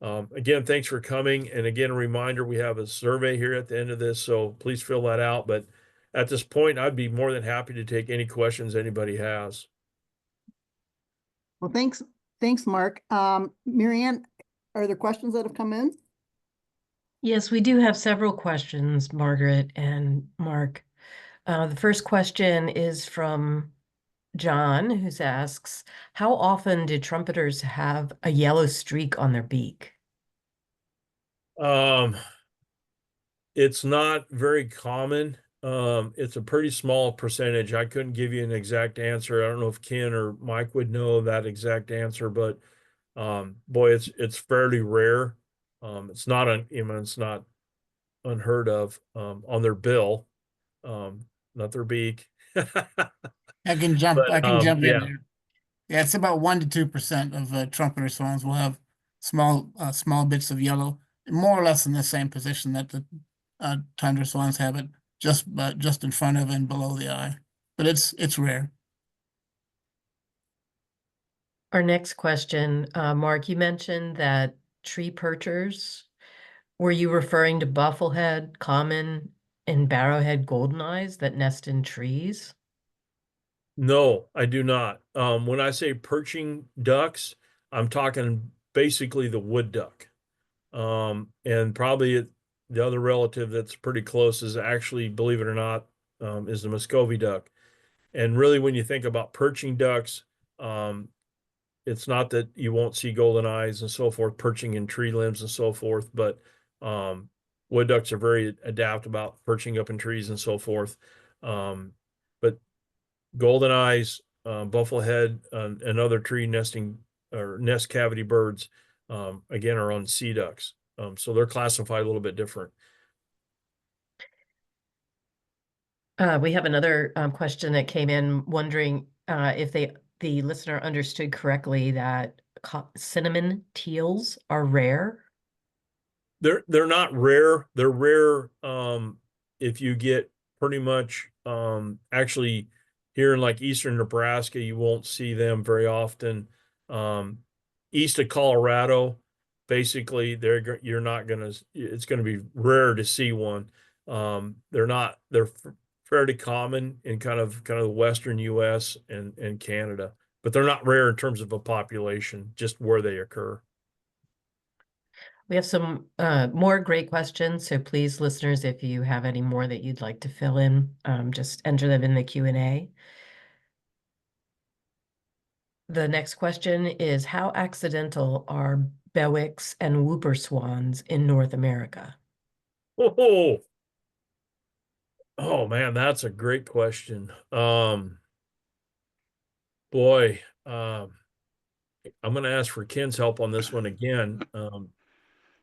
Speaker 3: Again, thanks for coming. And again, a reminder, we have a survey here at the end of this, so please fill that out. But at this point, I'd be more than happy to take any questions anybody has.
Speaker 1: Well, thanks, Mark. Marianne, are there questions that have come in?
Speaker 4: Yes, we do have several questions, Margaret and Mark. The first question is from John, who asks, how often do trumpeters have a yellow streak on their beak?
Speaker 3: It's not very common. It's a pretty small percentage. I couldn't give you an exact answer. I don't know if Ken or Mike would know that exact answer, but boy, it's fairly rare. It's not it's not unheard of on their bill, not their beak.
Speaker 5: I can jump in
Speaker 3: yeah.
Speaker 5: there. Yeah, it's about 1 to 2% of trumpeter swans will have small bits of yellow, more or less in the same position that the tundra swans have it, just in front of and below the eye. But it's rare.
Speaker 4: Our next question, Mark, you mentioned that tree perchers, were you referring to bufflehead, common, and barrowhead goldeneyes that nest in trees?
Speaker 3: No, I do not. When I say perching ducks, I'm talking basically the wood duck. And probably the other relative that's pretty close is actually, believe it or not, is the Muscovy duck. And really, when you think about perching ducks, it's not that you won't see golden eyes and so forth perching in tree limbs and so forth, but wood ducks are very adept about perching up in trees and so forth. But golden eyes, bufflehead, and other tree nesting or nest cavity birds, again, are on sea ducks. So they're classified a little bit different.
Speaker 4: We have another question that came in wondering if the listener understood correctly that cinnamon teals are rare.
Speaker 3: They're not rare. They're rare if you get pretty much actually here in like eastern Nebraska, you won't see them very often. East of Colorado, basically, you're not gonna. It's gonna be rare to see one. They're fairly common in kind of the western U.S. and Canada, but they're not rare in terms of a population, just where they occur.
Speaker 4: We have some more great questions, so please, listeners, if you have any more that you'd like to fill in, just enter them in the Q&A. The next question is, how accidental are bewick's and whooper swans in North America?
Speaker 3: Oh man, that's a great question. Boy, I'm going to ask for Ken's help on this one again.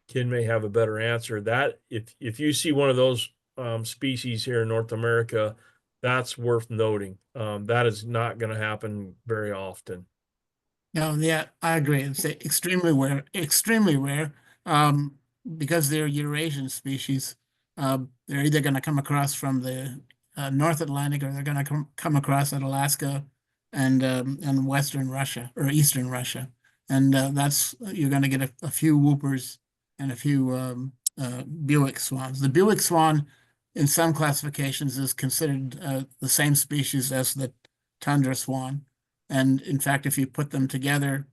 Speaker 3: Ken may have a better answer. That if you see one of those species here in North America, that's worth noting. That is not going to happen very often.
Speaker 5: No, yeah, I agree. It's extremely rare, because they're Eurasian species. They're either going to come across from the North Atlantic, or they're going to come across at Alaska and Western Russia or Eastern Russia, and you're going to get a few whoopers and a few Bewick swans. The Bewick swan, in some classifications, is considered the same species as the tundra swan. And in fact, if you put them together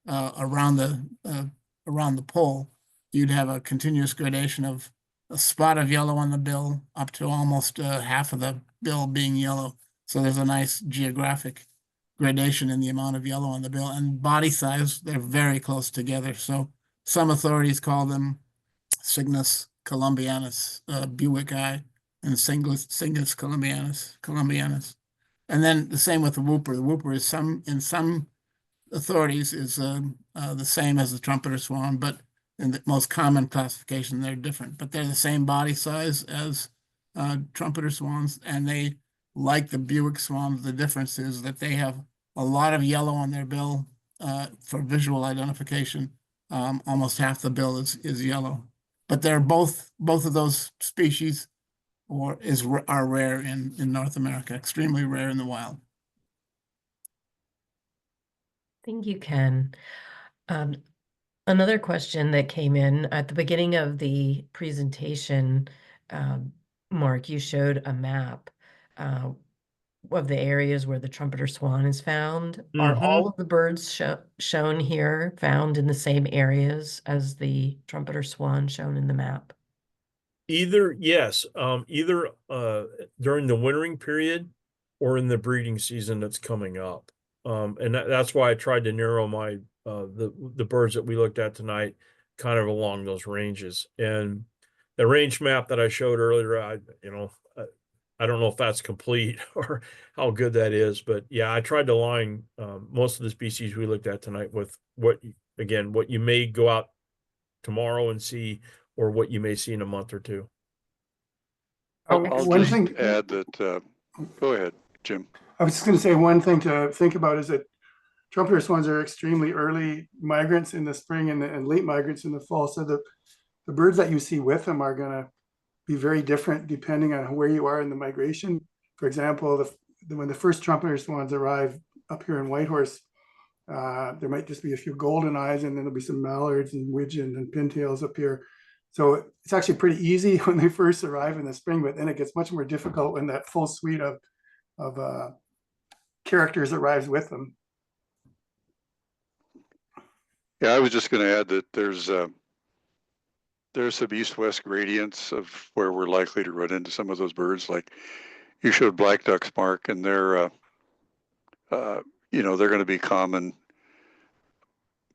Speaker 5: around the pole, you'd have a continuous gradation of a spot of yellow on the bill up to almost half of the bill being yellow. So there's a nice geographic gradation in the amount of yellow on the bill, and body size, they're very close together. So some authorities call them Cygnus columbianus, Buick eye, and Cygnus columbianus. And then the same with the whooper. The whooper is in some authorities is the same as the trumpeter swan, but in the most common classification, they're different. But they're the same body size as trumpeter swans, and they, like the Buick swans, the difference is that they have a lot of yellow on their bill for visual identification. Almost half the bill is yellow. But they're both of those species are rare in North America, extremely rare in the wild.
Speaker 4: Thank you, Ken. Another question that came in at the beginning of the presentation, Mark, you showed a map of the areas where the trumpeter swan is found. Are all of the birds shown here found in the same areas as the trumpeter swan shown in the map?
Speaker 3: Yes, either during the wintering period or in the breeding season that's coming up. And that's why I tried to narrow my the birds that we looked at tonight kind of along those ranges. And the range map that I showed earlier, I don't know if that's complete or how good that is, but yeah, I tried to line most of the species we looked at tonight with what you may go out tomorrow and see, or what you may see in a month or two.
Speaker 6: I'll
Speaker 7: One
Speaker 6: just
Speaker 7: thing-
Speaker 6: add that, go ahead, Jim.
Speaker 7: I was just going to say one thing to think about is that trumpeter swans are extremely early migrants in the spring and late migrants in the fall. So the birds that you see with them are going to be very different depending on where you are in the migration. For example, when the first trumpeter swans arrive up here in Whitehorse, there might just be a few goldeneyes, and then there'll be some mallards and widgeons and pintails up here. So it's actually pretty easy when they first arrive in the spring, but then it gets much more difficult when that full suite of characters arrives with them.
Speaker 6: Yeah, I was just going to add that there's some east-west gradients of where we're likely to run into some of those birds. Like you showed black ducks, Mark, and they're going to be common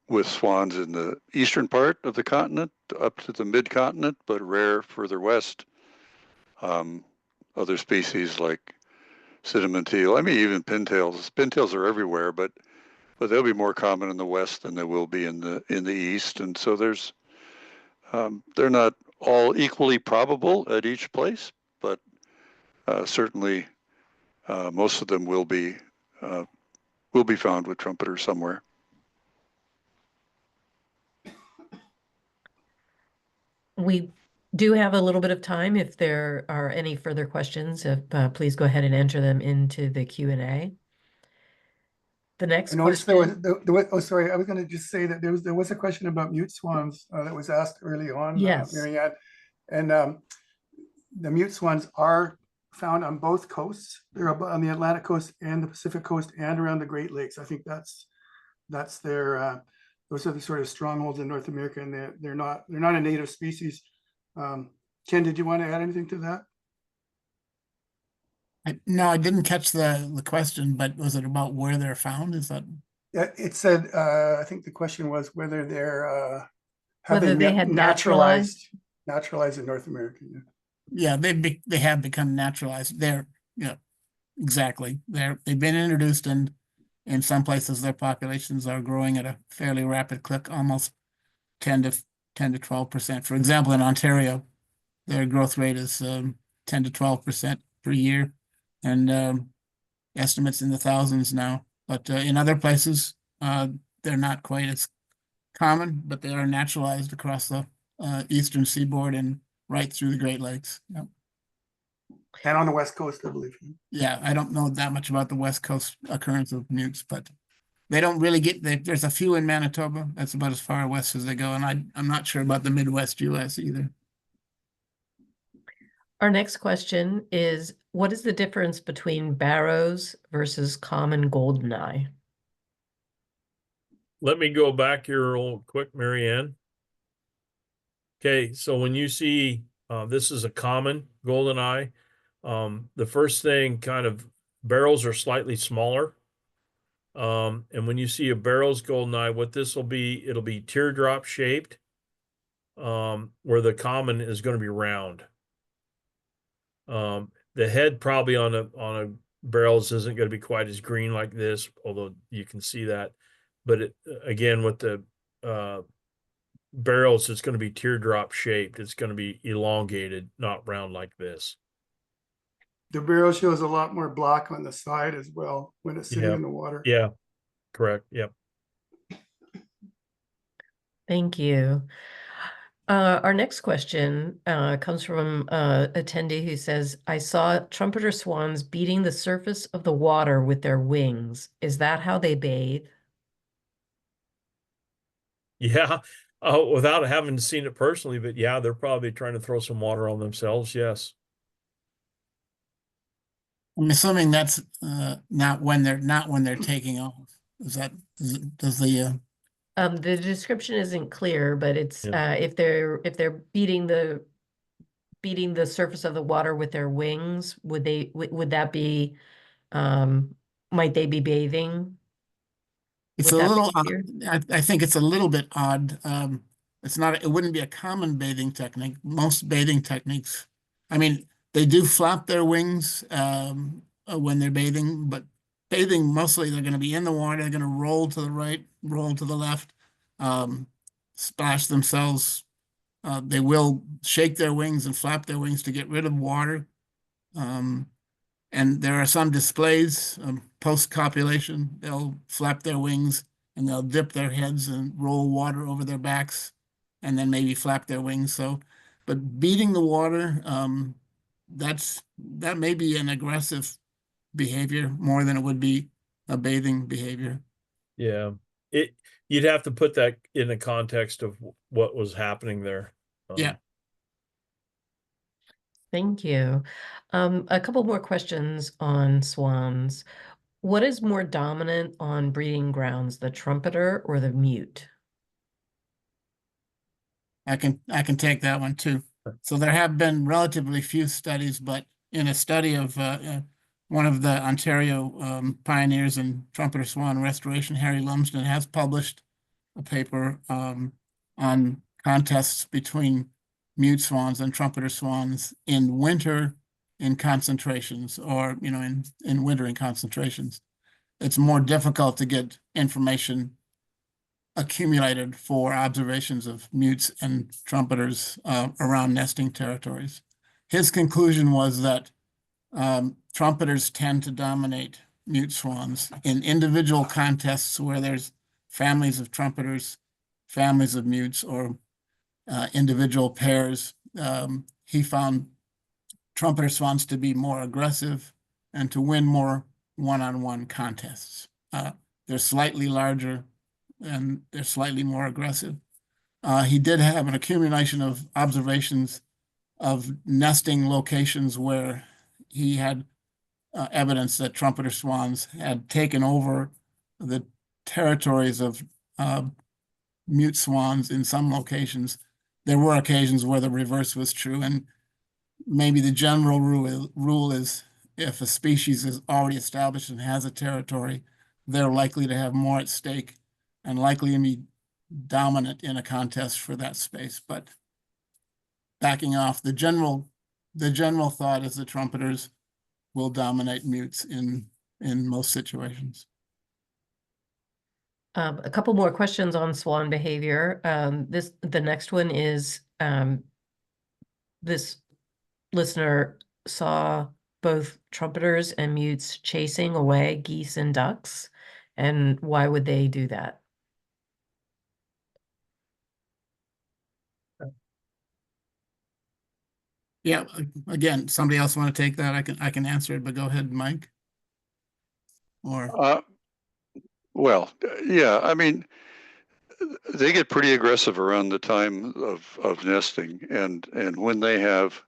Speaker 6: with swans in the eastern part of the continent up to the mid-continent, but rare further west. Other species like cinnamon teal, even pintails. Pintails are everywhere, but they'll be more common in the west than they will be in the east. And so they're not all equally probable at each place, but certainly most of them will be found with trumpeters somewhere.
Speaker 4: We do have a little bit of time. If there are any further questions, please go ahead and enter them into the Q&A. The next
Speaker 7: I noticed
Speaker 4: question.
Speaker 7: sorry, I was going to just say that there was a question about mute swans that was asked early on,
Speaker 4: Yes.
Speaker 7: Marianne. And the mute swans are found on both coasts. They're on the Atlantic coast and the Pacific coast and around the Great Lakes. I think that's their those are the sort of strongholds in North America, and they're not a native species. Ken, did you want to add anything to that?
Speaker 5: No, I didn't catch the question, but was it about where they're found? Is that?
Speaker 7: Yeah, it said, I think the question was whether they're
Speaker 4: Whether they had naturalized
Speaker 7: in North America.
Speaker 5: Yeah, they have become naturalized. They're, exactly. They've been introduced, and in some places their populations are growing at a fairly rapid clip, almost 10 to 12%. For example, in Ontario, their growth rate is 10 to 12% per year, and estimates in the thousands now. But in other places, they're not quite as common, but they are naturalized across the eastern seaboard and right through the Great Lakes. Yep.
Speaker 7: And on the West Coast, I believe.
Speaker 5: Yeah, I don't know that much about the West Coast occurrence of mutes, but they don't really there's a few in Manitoba. That's about as far west as they go. And I'm not sure about the Midwest US either.
Speaker 4: Our next question is, what is the difference between barrows versus common goldeneye?
Speaker 3: Let me go back here real quick, Marianne. Okay, so when you see this is a common goldeneye, the first thing kind of barrels are slightly smaller. And when you see a barrel's goldeneye, what this will be, it'll be teardrop shaped, where the common is going to be round. The head probably on a barrels isn't going to be quite as green like this, although you can see that. But again, with the barrels, it's going to be teardrop shaped. It's going to be elongated, not round like this.
Speaker 7: The barrel shows a lot more black on the side as well when it's sitting
Speaker 3: Yep.
Speaker 7: in the water.
Speaker 3: Yeah, correct. Yep.
Speaker 4: Thank you. Our next question comes from attendee who says, I saw trumpeter swans beating the surface of the water with their wings. Is that how they bathe?
Speaker 3: Yeah. Without having seen it personally, but yeah, they're probably trying to throw some water on themselves. Yes.
Speaker 5: I'm assuming that's not when they're taking off. Does the
Speaker 4: The description isn't clear, but it's
Speaker 3: Yeah.
Speaker 4: if they're beating the surface of the water with their wings, would that be might they be bathing?
Speaker 5: It's
Speaker 4: Would
Speaker 5: a
Speaker 4: that be
Speaker 5: little
Speaker 4: clear?
Speaker 5: I think it's a little bit odd. It wouldn't be a common bathing technique. Most bathing techniques, I mean, they do flap their wings when they're bathing, but bathing mostly they're going to be in the water, they're going to roll to the right, roll to the left, splash themselves. They will shake their wings and flap their wings to get rid of water. And there are some displays post-copulation. They'll flap their wings and they'll dip their heads and roll water over their backs and then maybe flap their wings. So, but beating the water, that may be an aggressive behavior more than it would be a bathing behavior.
Speaker 3: Yeah. You'd have to put that in the context of what was happening there.
Speaker 5: Yeah.
Speaker 4: Thank you. A couple more questions on swans. What is more dominant on breeding grounds, the trumpeter or the mute?
Speaker 5: I can take that one too. So there have been relatively few studies, but in a study of one of the Ontario pioneers in trumpeter swan restoration, Harry Lumsden, has published a paper on contests between mute swans and trumpeter swans in winter in concentrations, or in wintering concentrations. It's more difficult to get information accumulated for observations of mutes and trumpeters around nesting territories. His conclusion was that trumpeters tend to dominate mute swans in individual contests where there's families of trumpeters, families of mutes, or individual pairs. He found trumpeter swans to be more aggressive and to win more one-on-one contests. They're slightly larger and they're slightly more aggressive. He did have an accumulation of observations of nesting locations where he had evidence that trumpeter swans had taken over the territories of mute swans in some locations. There were occasions where the reverse was true, and maybe the general rule is if a species is already established and has a territory, they're likely to have more at stake and likely to be dominant in a contest for that space. But backing off, the general thought is the trumpeters will dominate mutes in most situations.
Speaker 4: A couple more questions on swan behavior. The next one is this listener saw both trumpeters and mutes chasing away geese and ducks, and why would they do that?
Speaker 5: Yeah, again, somebody else want to take that? I can answer it, but go ahead, Mike. Or
Speaker 6: Well, yeah, I mean, they get pretty aggressive around the time of nesting, and when they have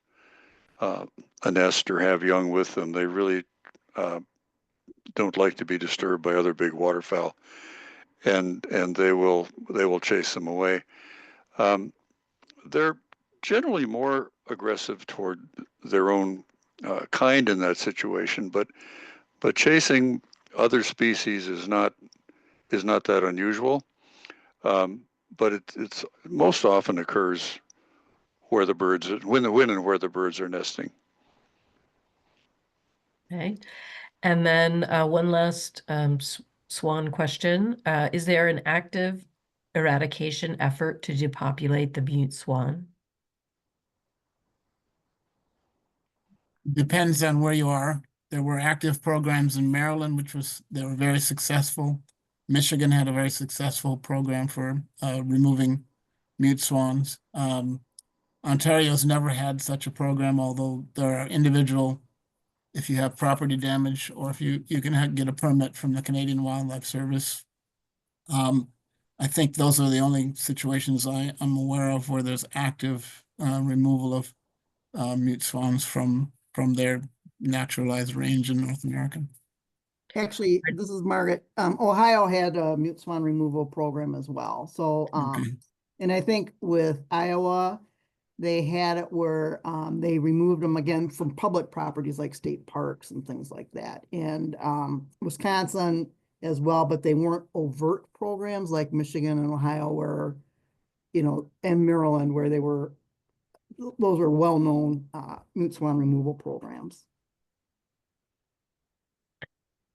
Speaker 6: a nest or have young with them. They really don't like to be disturbed by other big waterfowl, and they will chase them away. They're generally more aggressive toward their own kind in that situation, but chasing other species is not that unusual. But it's most often occurs where the birds, when and where the birds are nesting.
Speaker 4: Okay. And then one last swan question. Is there an active eradication effort to depopulate the mute swan?
Speaker 5: Depends on where you are. There were active programs in Maryland, they were very successful. Michigan had a very successful program for removing mute swans. Ontario's never had such a program, although there are individual, if you have property damage or if you can get a permit from the Canadian Wildlife Service. I think those are the only situations I'm aware of where there's active removal of mute swans from their naturalized range in North America.
Speaker 1: Actually, this is Margaret. Ohio had a mute swan removal program as well. So,
Speaker 5: Okay.
Speaker 1: and I think with Iowa, they had it where they removed them again from public properties like state parks and things like that. And Wisconsin as well, but they weren't overt programs like Michigan and Ohio where, and Maryland where those were well-known mute swan removal programs.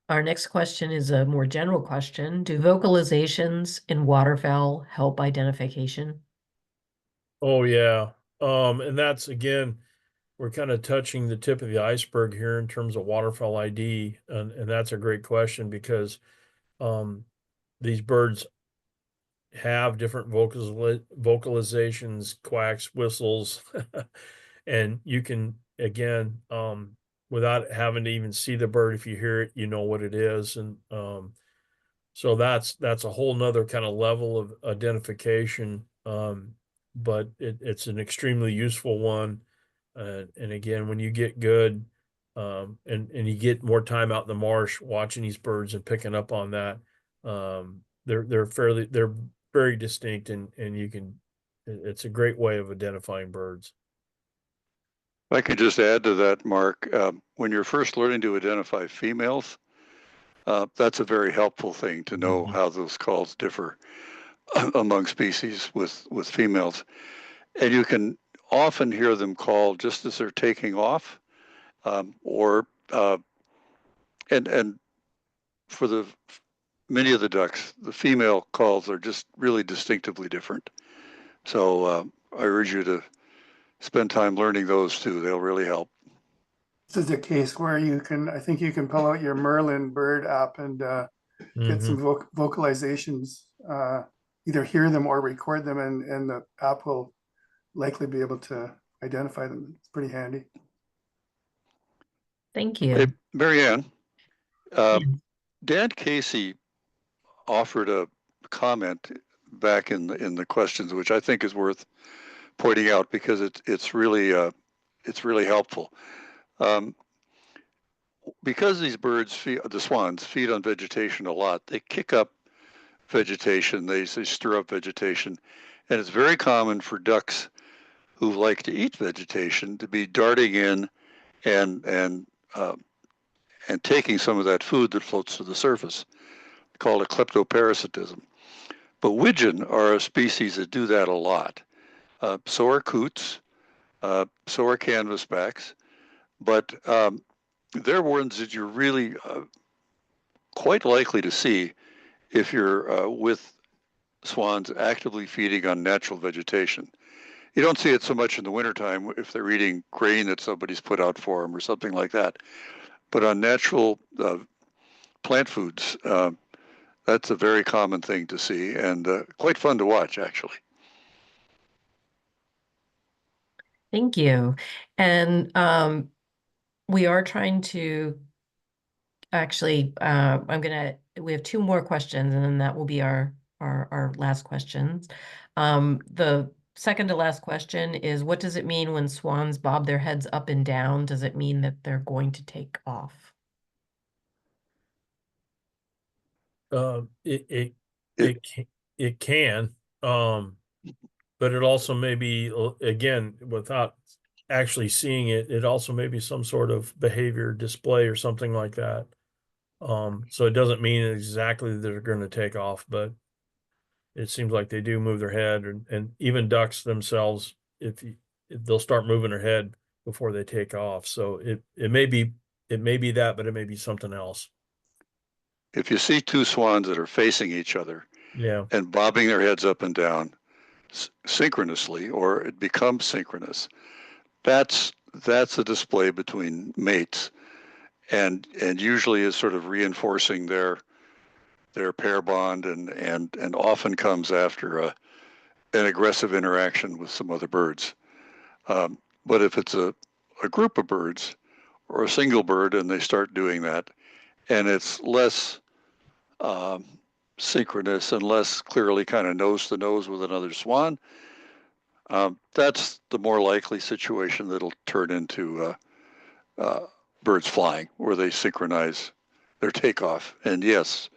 Speaker 4: Our next question is a more general question. Do vocalizations in waterfowl help identification?
Speaker 3: Oh yeah. And that's, again, we're kind of touching the tip of the iceberg here in terms of waterfowl ID. And that's a great question because these birds have different vocalizations, quacks, whistles, and you can, again, without having to even see the bird, if you hear it, you know what it is. And so that's a whole nother kind of level of identification. But it's an extremely useful one. And again, when you get good, and you get more time out in the marsh watching these birds and picking up on that, they're very distinct, and it's a great way of identifying birds.
Speaker 6: If I could just add to that, Mark, when you're first learning to identify females, that's a very helpful thing to know how those calls differ among species with females. And you can often hear them call just as they're taking off, and for many of the ducks, the female calls are just really distinctively different. So I urge you to spend time learning those too. They'll really help.
Speaker 7: This is a case where I think you can pull out your Merlin bird app and get some vocalizations, either hear them or record them, and the app will likely be able to identify them. It's pretty handy.
Speaker 4: Thank you.
Speaker 6: Hey, Marianne, Dan Casey offered a comment back in the questions, which I think is worth pointing out because it's really helpful. Because these birds the swans feed on vegetation a lot, they kick up vegetation, they stir up vegetation, and it's very common for ducks who like to eat vegetation to be darting in and taking some of that food that floats to the surface, called a kleptoparasitism. But widgeon are a species that do that a lot. So are coots, so are canvasbacks, but they're ones that you're really quite likely to see if you're with swans actively feeding on natural vegetation. You don't see it so much in the wintertime if they're eating grain that somebody's put out for them or something like that. But on natural plant foods, that's a very common thing to see and quite fun to watch, actually.
Speaker 4: Thank you. And we are trying to actually, we have two more questions, and then that will be our last questions. The second to last question is, what does it mean when swans bob their heads up and down? Does it mean that they're going to take off?
Speaker 3: It
Speaker 6: It-
Speaker 3: it can, but it also may be, again, without actually seeing it, it also may be some sort of behavior display or something like that. So it doesn't mean exactly that they're going to take off, but it seems like they do move their head, and even ducks themselves, if they'll start moving their head before they take off. So it may be that, but it may be something else.
Speaker 6: If you see two swans that are facing each other
Speaker 3: Yeah.
Speaker 6: and bobbing their heads up and down synchronously, or it becomes synchronous, that's a display between mates, and usually is sort of reinforcing their pair bond, and often comes after an aggressive interaction with some other birds. But if it's a group of birds or a single bird and they start doing that, and it's less synchronous and less clearly kind of nose to nose with another swan, that's the more likely situation that'll turn into birds flying, where they synchronize their takeoff. And yes,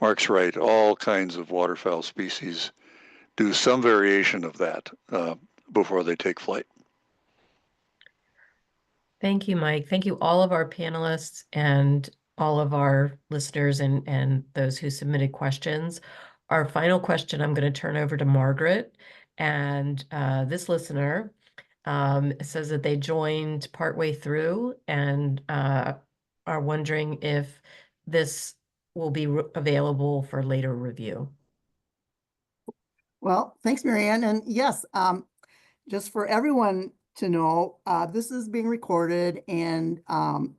Speaker 6: Mark's right, all kinds of waterfowl species do some variation of that before they take flight.
Speaker 4: Thank you, Mike. Thank you, all of our panelists and all of our listeners and those who submitted questions. Our final question, I'm going to turn over to Margaret. And this listener says that they joined partway through and are wondering if this will be available for later review.
Speaker 1: Well, thanks, Marianne. And yes, just for everyone to know, this is being recorded, and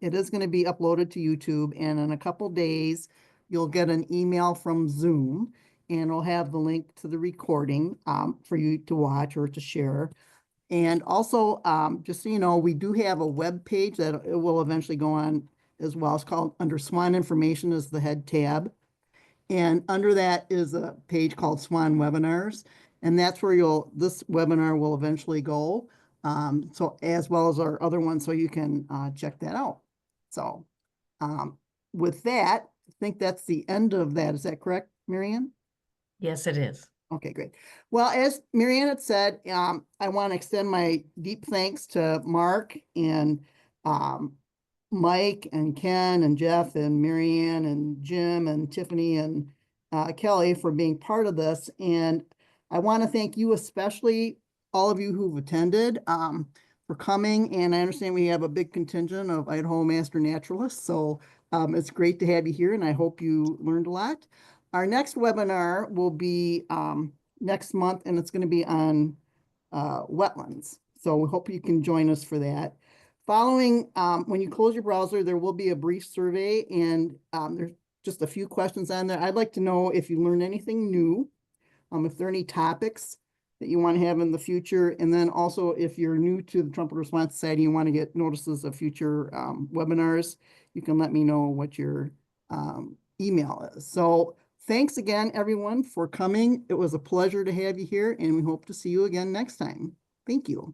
Speaker 1: it is going to be uploaded to YouTube. And in a couple days, you'll get an email from Zoom, and it'll have the link to the recording for you to watch or to share. And also, just so you know, we do have a web page that it will eventually go on as well. It's called under Swan Information is the head tab. And under that is a page called Swan Webinars. And that's where this webinar will eventually go. So as well as our other ones, so you can check that out. So with that, I think that's the end of that. Is that correct, Marianne?
Speaker 4: Yes, it is.
Speaker 1: Okay, great. Well, as Marianne had said, I want to extend my deep thanks to Mark and Mike and Ken and Jeff and Marianne and Jim and Tiffany and Kelly for being part of this. And I want to thank you, especially all of you who've attended, for coming. And I understand we have a big contingent of Idaho Master Naturalists. So it's great to have you here, and I hope you learned a lot. Our next webinar will be next month, and it's going to be on wetlands. So we hope you can join us for that. Following, when you close your browser, there will be a brief survey, and there's just a few questions on there. I'd like to know if you learned anything new, if there are any topics that you want to have in the future, and then also if you're new to the Trumpeter Swans Society, you want to get notices of future webinars, you can let me know what your email is. So thanks again, everyone, for coming. It was a pleasure to have you here, and we hope to see you again next time. Thank you.